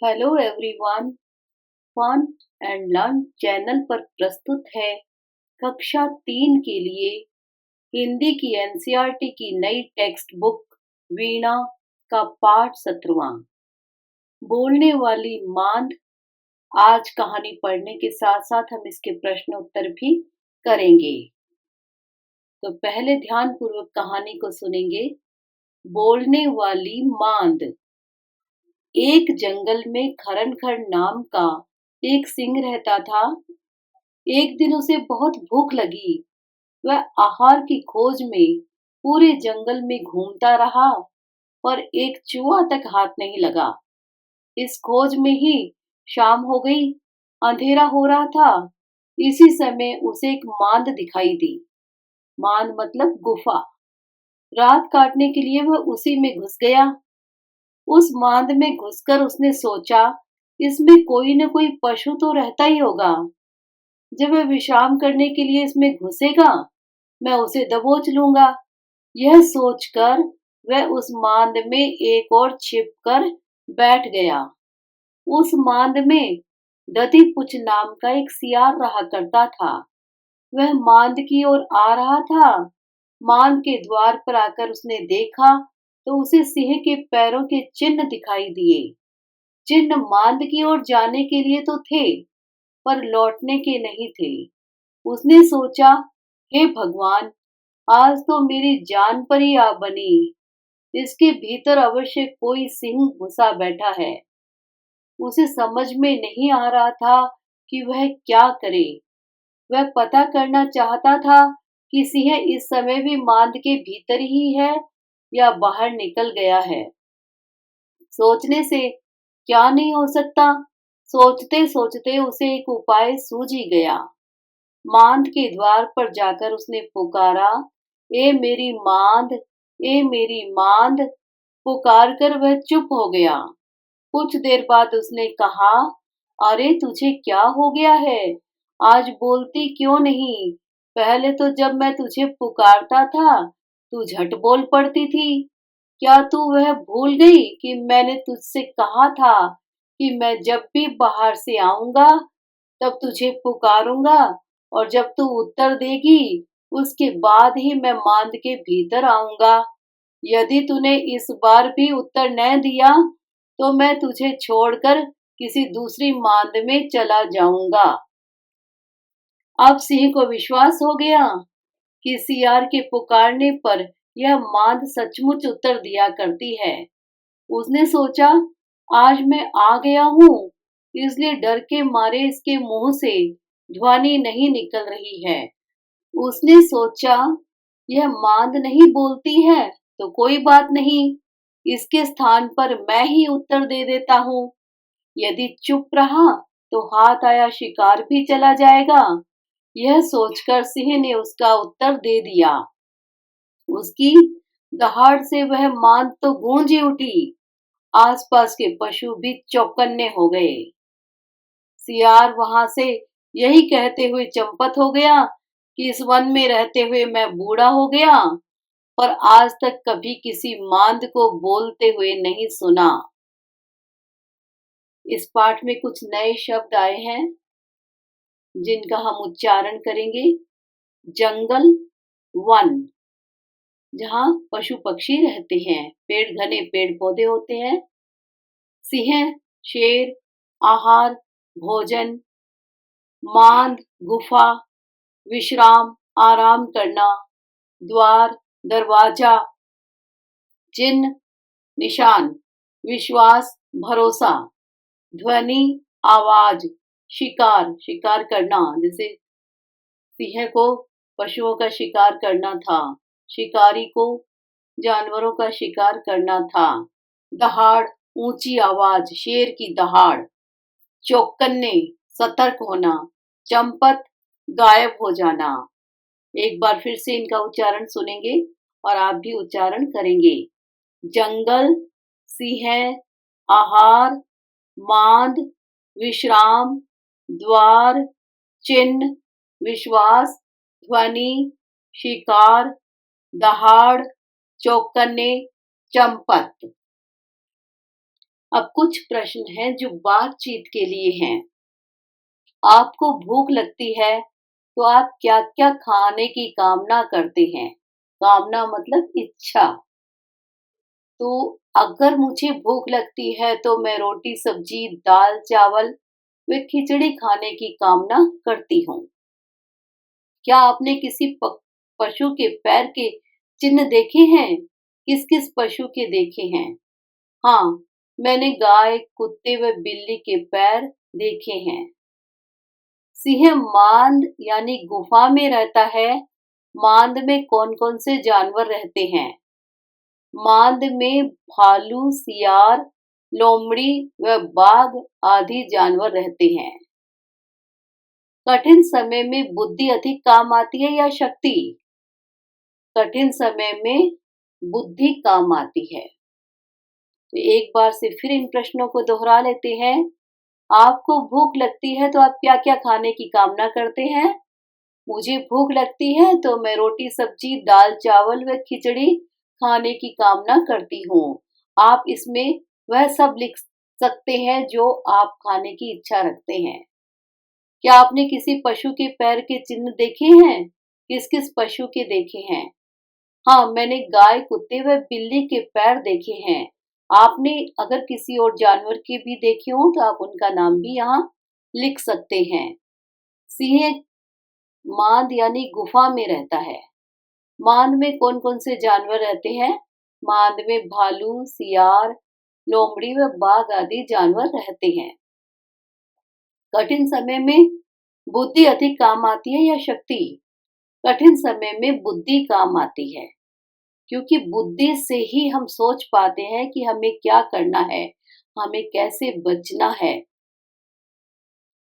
Hello everyone. Fun and learn channel पर प्रस्तुत है कक्षा 3 के लिए हिंदी की एनसीईआरटी की नई टेक्स्ट बुक वीणा का पाठ 17वां बोलने वाली मांद। आज कहानी पढ़ने के साथ साथ हम इसके प्रश्न उत्तर भी करेंगे। तो पहले ध्यानपूर्वक कहानी को सुनेंगे। बोलने वाली मांद। एक जंगल में खरनखर नाम का एक सिंह रहता था। एक दिन उसे बहुत भूख लगी। वह आहार की खोज में पूरे जंगल में घूमता रहा, पर एक चूहा तक हाथ नहीं लगा। इस खोज में ही शाम हो गई, अंधेरा हो रहा था। इसी समय उसे एक मांद दिखाई दी। मांद मतलब गुफा। रात काटने के लिए वह उसी में घुस गया। उस मांद में घुसकर उसने सोचा, इसमें कोई न कोई पशु तो रहता ही होगा। जब वह विश्राम करने के लिए इसमें घुसेगा, मैं उसे दबोच लूंगा। यह सोचकर वह उस मांद में एक और छिपकर बैठ गया। उस मांद में दधीपुछ नाम का एक सियार रहा करता था। वह मांद की ओर आ रहा था। मांद के द्वार पर आकर उसने देखा तो उसे सिंह के पैरों के चिन्ह दिखाई दिए। चिन्ह मांद की ओर जाने के लिए तो थे, पर लौटने के नहीं थे। उसने सोचा, हे भगवान, आज तो मेरी जान पर ही आ बनी। इसके भीतर अवश्य कोई सिंह घुसा बैठा है। उसे समझ में नहीं आ रहा था कि वह क्या करे। वह पता करना चाहता था कि सिंह इस समय भी मांद के भीतर ही है या बाहर निकल गया है। सोचने से क्या नहीं हो सकता। सोचते सोचते उसे एक उपाय सूझ ही गया। मांद के द्वार पर जाकर उसने पुकारा, ए मेरी मांद, ए मेरी मांद। पुकार कर वह चुप हो गया। कुछ देर बाद उसने कहा, अरे तुझे क्या हो गया है? आज बोलती क्यों नहीं? पहले तो जब मैं तुझे पुकारता था तू झट बोल पड़ती थी। क्या तू वह भूल गई कि मैंने तुझसे कहा था कि मैं जब भी बाहर से आऊंगा तब तुझे पुकारूंगा, और जब तू उत्तर देगी उसके बाद ही मैं मांद के भीतर आऊंगा। यदि तूने इस बार भी उत्तर न दिया तो मैं तुझे छोड़कर किसी दूसरी मांद में चला जाऊंगा। अब सिंह को विश्वास हो गया कि सियार के पुकारने पर यह मांद सचमुच उत्तर दिया करती है। उसने सोचा, आज मैं आ गया हूँ, इसलिए डर के मारे इसके मुंह से ध्वनि नहीं निकल रही है। उसने सोचा, यह मांद नहीं बोलती है तो कोई बात नहीं, इसके स्थान पर मैं ही उत्तर दे देता हूँ। यदि चुप रहा तो हाथ आया शिकार भी चला जाएगा। यह सोचकर सिंह ने उसका उत्तर दे दिया। उसकी दहाड़ से वह मांद तो गूंज ही उठी। आसपास के पशु भी चौकन्ने हो गए। सियार वहां से यही कहते हुए चंपत हो गया कि इस वन में रहते हुए मैं बूढ़ा हो गया, पर आज तक कभी किसी मांद को बोलते हुए नहीं सुना। इस पाठ में कुछ नए शब्द आए हैं जिनका हम उच्चारण करेंगे। जंगल, वन, जहाँ पशु पक्षी रहते हैं, पेड़ घने पेड़ पौधे होते हैं। सिंह, शेर, आहार, भोजन। मांद, गुफा, विश्राम, आराम करना। द्वार, दरवाजा। चिन्ह, निशान, विश्वास, भरोसा। ध्वनि, आवाज। शिकार, शिकार करना, जैसे सिंह को पशुओं का शिकार करना था, शिकारी को जानवरों का शिकार करना था। दहाड़, ऊंची आवाज, शेर की दहाड़। चौकन्ने, सतर्क होना। चंपत, गायब हो जाना। एक बार फिर से इनका उच्चारण सुनेंगे और आप भी उच्चारण करेंगे। जंगल, सिंह, आहार, मांद, विश्राम, द्वार, चिन्ह, विश्वास, ध्वनि, शिकार, दहाड़, चौकन्ने, चंपत। अब कुछ प्रश्न हैं जो बातचीत के लिए हैं। आपको भूख लगती है तो आप क्या क्या खाने की कामना करते हैं? कामना मतलब इच्छा। तो अगर मुझे भूख लगती है तो मैं रोटी सब्जी दाल चावल व खिचड़ी खाने की कामना करती हूँ। क्या आपने किसी पशु के पैर के चिन्ह देखे हैं? किस किस पशु के देखे हैं? हाँ, मैंने गाय कुत्ते व बिल्ली के पैर देखे हैं। सिंह मांद यानी गुफा में रहता है। मांद में कौन कौन से जानवर रहते हैं? मांद में भालू सियार लोमड़ी व बाघ आदि जानवर रहते हैं। कठिन समय में बुद्धि अधिक काम आती है या शक्ति? कठिन समय में बुद्धि काम आती है। तो एक बार से फिर इन प्रश्नों को दोहरा लेते हैं। आपको भूख लगती है तो आप क्या क्या खाने की कामना करते हैं? मुझे भूख लगती है तो मैं रोटी सब्जी दाल चावल व खिचड़ी खाने की कामना करती हूँ। आप इसमें वह सब लिख सकते हैं जो आप खाने की इच्छा रखते हैं। क्या आपने किसी पशु के पैर के चिन्ह देखे हैं? किस किस पशु के देखे हैं? हाँ, मैंने गाय कुत्ते व बिल्ली के पैर देखे हैं। आपने अगर किसी और जानवर के भी देखे हो तो आप उनका नाम भी यहाँ लिख सकते हैं। सिंह मांद यानी गुफा में रहता है। मांद में कौन कौन से जानवर रहते हैं? मांद में भालू सियार लोमड़ी व बाघ आदि जानवर रहते हैं। कठिन समय में बुद्धि अधिक काम आती है या शक्ति? कठिन समय में बुद्धि काम आती है, क्योंकि बुद्धि से ही हम सोच पाते हैं कि हमें क्या करना है, हमें कैसे बचना है।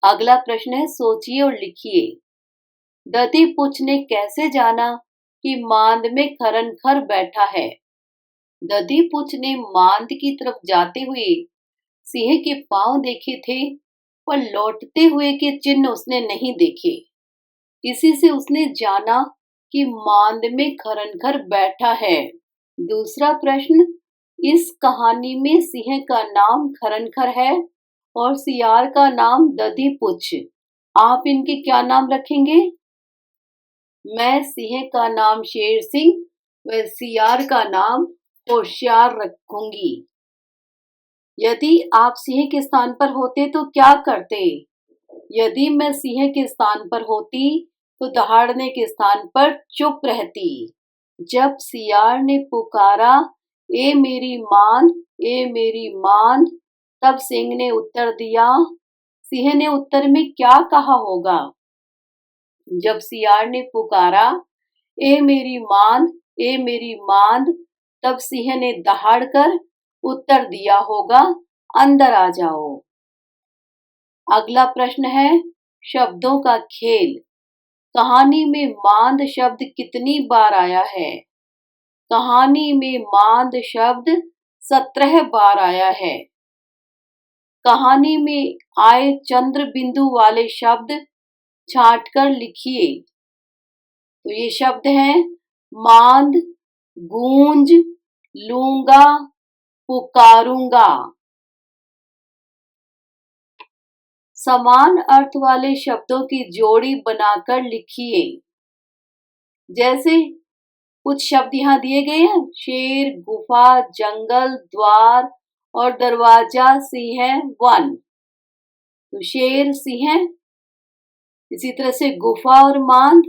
अगला प्रश्न है, सोचिए और लिखिए। दधीपुच्छ ने कैसे जाना कि मांद में खरनखर बैठा है? दधीपुच्छ ने मांद की तरफ जाते हुए सिंह के पांव देखे थे, पर लौटते हुए के चिन्ह उसने नहीं देखे। इसी से उसने जाना कि मांद में खरनखर बैठा है। दूसरा प्रश्न, इस कहानी में सिंह का नाम खरनखर है और सियार का नाम दधीपुच्छ। आप इनके क्या नाम रखेंगे? मैं सिंह का नाम शेर सिंह व सियार का नाम होशियार रखूंगी। यदि आप सिंह के स्थान पर होते तो क्या करते? यदि मैं सिंह के स्थान पर होती तो दहाड़ने के स्थान पर चुप रहती। जब सियार ने पुकारा, ए मेरी मांद, ए मेरी मांद, तब सिंह ने उत्तर दिया। सिंह ने उत्तर में क्या कहा होगा? जब सियार ने पुकारा, ए मेरी मांद, ए मेरी मांद, तब सिंह ने दहाड़कर उत्तर दिया होगा, अंदर आ जाओ। अगला प्रश्न है, शब्दों का खेल। कहानी में मांद शब्द कितनी बार आया है? कहानी में मांद शब्द 17 बार आया है। कहानी में आए चंद्र बिंदु वाले शब्द छांटकर लिखिए। तो ये शब्द हैं मांद, गूंज, लूंगा, पुकारूंगा। समान अर्थ वाले शब्दों की जोड़ी बनाकर लिखिए। जैसे कुछ शब्द यहाँ दिए गए हैं, शेर, गुफा, जंगल, द्वार और दरवाजा, सिंह, वन। तो शेर सिंह, इसी तरह से गुफा और मांद,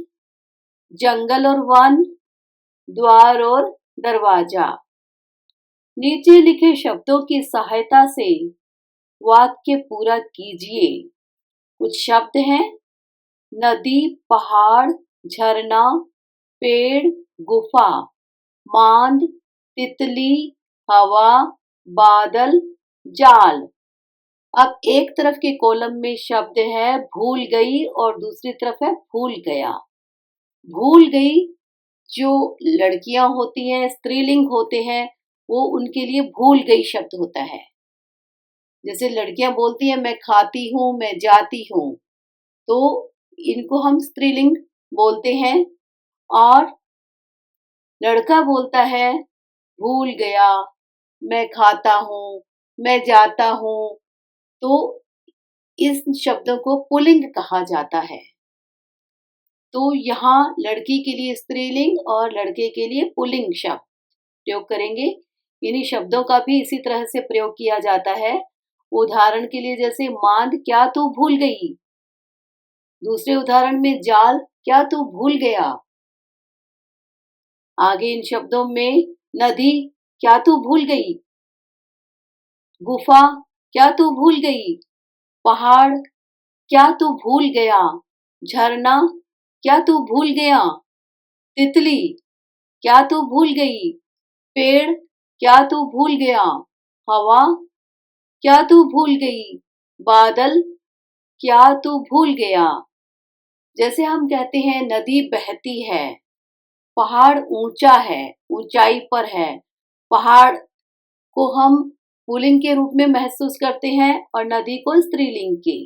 जंगल और वन, द्वार और दरवाजा। नीचे लिखे शब्दों की सहायता से वाक्य पूरा कीजिए। कुछ शब्द हैं, नदी, पहाड़, झरना, पेड़, गुफा, मांद, तितली, हवा, बादल, जाल। अब एक तरफ के कॉलम में शब्द है भूल गई और दूसरी तरफ है भूल गया। भूल गई जो लड़कियां होती हैं, स्त्रीलिंग होते हैं, वो उनके लिए भूल गई शब्द होता है। जैसे लड़कियां बोलती हैं मैं खाती हूँ, मैं जाती हूँ, तो इनको हम स्त्रीलिंग बोलते हैं। और लड़का बोलता है भूल गया, मैं खाता हूँ, मैं जाता हूँ, तो इस शब्दों को पुल्लिंग कहा जाता है। तो यहाँ लड़की के लिए स्त्रीलिंग और लड़के के लिए पुल्लिंग शब्द प्रयोग करेंगे। इन्हीं शब्दों का भी इसी तरह से प्रयोग किया जाता है। उदाहरण के लिए जैसे मांद क्या तू भूल गई, दूसरे उदाहरण में जाल क्या तू भूल गया। आगे इन शब्दों में नदी क्या तू भूल गई, गुफा क्या तू भूल गई, पहाड़ क्या तू भूल गया, झरना क्या तू भूल गया, तितली क्या तू भूल गई, पेड़ क्या तू भूल गया, हवा क्या तू भूल गई, बादल क्या तू भूल गया। जैसे हम कहते हैं नदी बहती है, पहाड़ ऊंचा है, ऊंचाई पर है। पहाड़ को हम पुल्लिंग के रूप में महसूस करते हैं और नदी को स्त्रीलिंग के।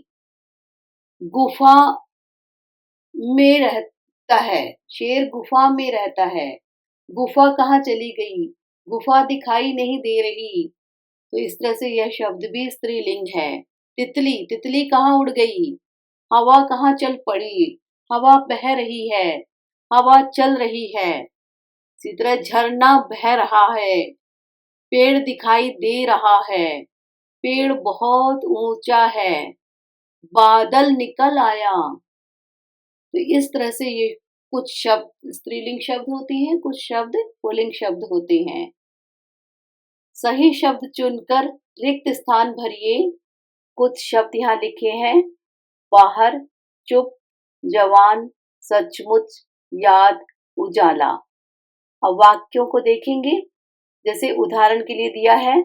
गुफा में रहता है, शेर गुफा में रहता है। गुफा कहाँ चली गई, गुफा दिखाई नहीं दे रही। तो इस तरह से यह शब्द भी स्त्रीलिंग है। तितली, तितली कहाँ उड़ गई, हवा कहाँ चल पड़ी, हवा बह रही है, हवा चल रही है। इसी तरह झरना बह रहा है, पेड़ दिखाई दे रहा है, पेड़ बहुत ऊंचा है, बादल निकल आया। तो इस तरह से ये कुछ शब्द स्त्रीलिंग शब्द होते हैं, कुछ शब्द पुल्लिंग शब्द होते हैं। सही शब्द चुनकर रिक्त स्थान भरिए। कुछ शब्द यहाँ लिखे हैं, बाहर, चुप, जवान, सचमुच, याद, उजाला। अब वाक्यों को देखेंगे। जैसे उदाहरण के लिए दिया है,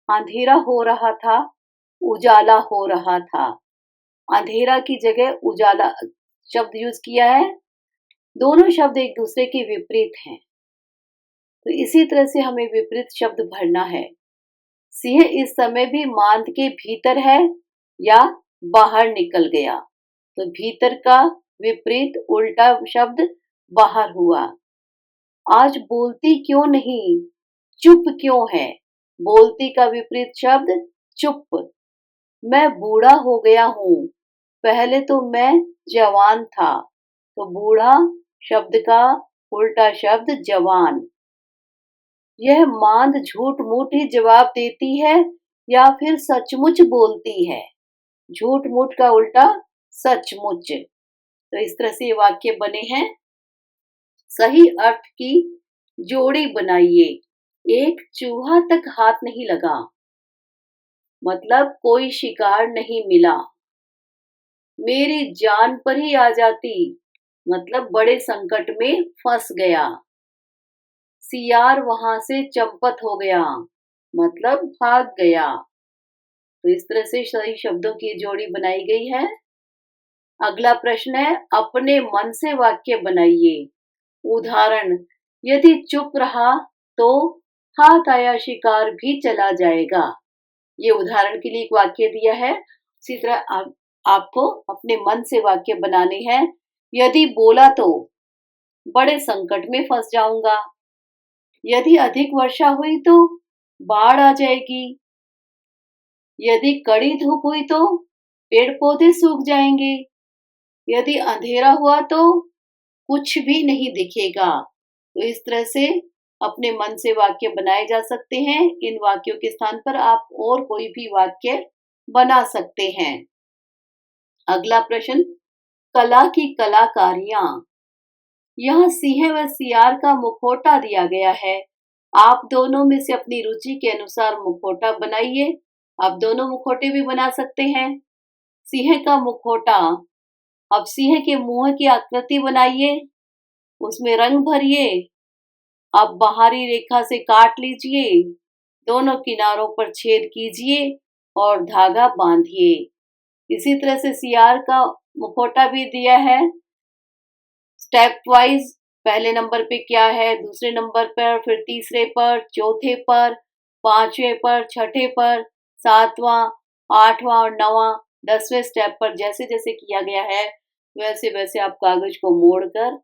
अंधेरा हो रहा था, उजाला हो रहा था। अंधेरा की जगह उजाला शब्द यूज किया है। दोनों शब्द एक दूसरे के विपरीत हैं, तो इसी तरह से हमें विपरीत शब्द भरना है। सिंह इस समय भी मांद के भीतर है या बाहर निकल गया। तो भीतर का विपरीत उल्टा शब्द बाहर हुआ। आज बोलती क्यों नहीं, चुप क्यों है। बोलती का विपरीत शब्द चुप। मैं बूढ़ा हो गया हूँ, पहले तो मैं जवान था। तो बूढ़ा शब्द का उल्टा शब्द जवान। यह मांद झूठ मूठ ही जवाब देती है या फिर सचमुच बोलती है। झूठ मूठ का उल्टा सचमुच। तो इस तरह से ये वाक्य बने हैं। सही अर्थ की जोड़ी बनाइए। एक चूहा तक हाथ नहीं लगा, मतलब कोई शिकार नहीं मिला। मेरी जान पर ही आ जाती, मतलब बड़े संकट में फंस गया। सियार वहां से चंपत हो गया, मतलब भाग गया। तो इस तरह से सही शब्दों की जोड़ी बनाई गई है। अगला प्रश्न है, अपने मन से वाक्य बनाइए। उदाहरण, यदि चुप रहा तो हाथ आया शिकार भी चला जाएगा। ये उदाहरण के लिए एक वाक्य दिया है। इसी तरह आपको अपने मन से वाक्य बनाने हैं। यदि बोला तो बड़े संकट में फंस जाऊंगा। यदि अधिक वर्षा हुई तो बाढ़ आ जाएगी। यदि कड़ी धूप हुई तो पेड़ पौधे सूख जाएंगे। यदि अंधेरा हुआ तो कुछ भी नहीं दिखेगा। तो इस तरह से अपने मन से वाक्य बनाए जा सकते हैं। इन वाक्यों के स्थान पर आप और कोई भी वाक्य बना सकते हैं। अगला प्रश्न, कला की कलाकारियां। यहाँ सिंह व सियार का मुखौटा दिया गया है। आप दोनों में से अपनी रुचि के अनुसार मुखौटा बनाइए। आप दोनों मुखौटे भी बना सकते हैं। सिंह का मुखौटा, अब सिंह के मुंह की आकृति बनाइए, उसमें रंग भरिए। अब बाहरी रेखा से काट लीजिए, दोनों किनारों पर छेद कीजिए और धागा बांधिए। इसी तरह से सियार का मुखौटा भी दिया है। स्टेप वाइज पहले नंबर पे क्या है, दूसरे नंबर पर, फिर तीसरे पर, चौथे पर, पांचवें पर, छठे पर, सातवां, आठवां और नवां, 10वें स्टेप पर जैसे जैसे किया गया है वैसे वैसे आप कागज को मोड़कर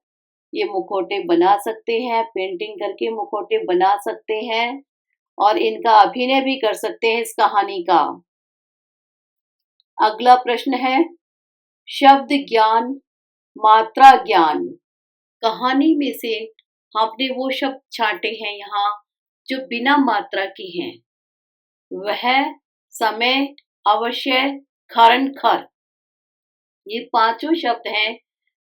ये मुखौटे बना सकते हैं। पेंटिंग करके मुखौटे बना सकते हैं। और इनका अभिनय भी कर सकते हैं इस कहानी का। अगला प्रश्न है शब्द ज्ञान, मात्रा ज्ञान। कहानी में से हमने वो शब्द छांटे हैं यहाँ जो बिना मात्रा के हैं। वह, समय, अवश्य, खरन, खर। ये पांचों शब्द हैं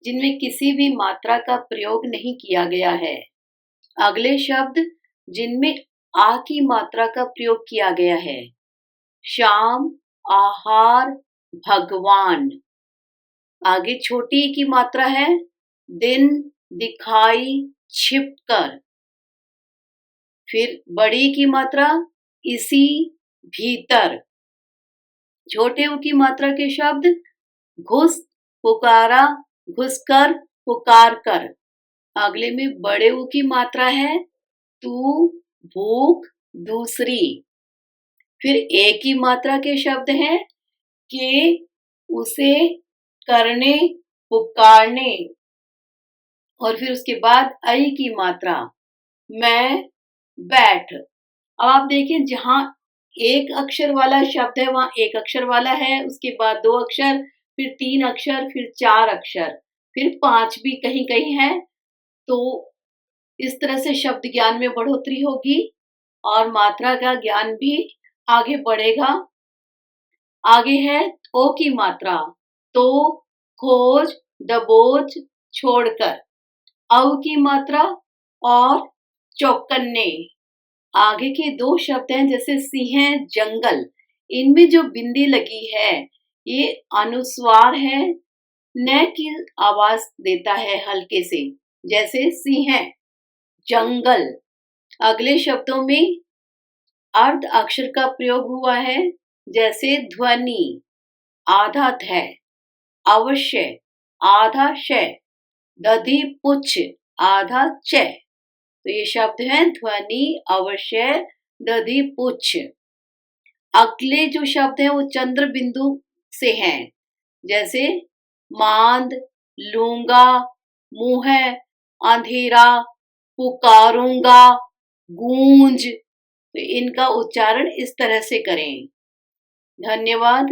जिनमें किसी भी मात्रा का प्रयोग नहीं किया गया है। अगले शब्द जिनमें आ की मात्रा का प्रयोग किया गया है। शाम, आहार, भगवान। आगे छोटी की मात्रा है दिन, दिखाई, छिपकर। फिर बड़ी की मात्रा इसी, भीतर। छोटे ऊ की मात्रा के शब्द घुस, पुकारा, घुसकर, पुकार कर। अगले में बड़े ऊ की मात्रा है तू, भूख, दूसरी। फिर ए की मात्रा के शब्द हैं के, उसे, करने, पुकारने। और फिर उसके बाद आई की मात्रा मैं, बैठ। अब आप देखिए जहां एक अक्षर वाला शब्द है वहां एक अक्षर वाला है, उसके बाद दो अक्षर, फिर तीन अक्षर, फिर चार अक्षर, फिर पांच भी कहीं कहीं है। तो इस तरह से शब्द ज्ञान में बढ़ोतरी होगी और मात्रा का ज्ञान भी आगे बढ़ेगा। आगे है ओ की मात्रा तो, खोज, दबोच, छोड़कर। औ की मात्रा और, चौकन्ने। आगे के दो शब्द हैं जैसे सिंह, जंगल। इनमें जो बिंदी लगी है ये अनुस्वार है, न की आवाज देता है हल्के से, जैसे सिंह, जंगल। अगले शब्दों में अर्ध अक्षर का प्रयोग हुआ है जैसे ध्वनि, आधा ध, अवश्य, आधा श, दधि पुच्छ, आधा च। तो ये शब्द हैं ध्वनि, अवश्य, दधि पुच्छ। अगले जो शब्द हैं वो चंद्र बिंदु से हैं जैसे मांद, लूंगा, मुंह, अंधेरा, पुकारूंगा, गूंज। तो इनका उच्चारण इस तरह से करें। धन्यवाद।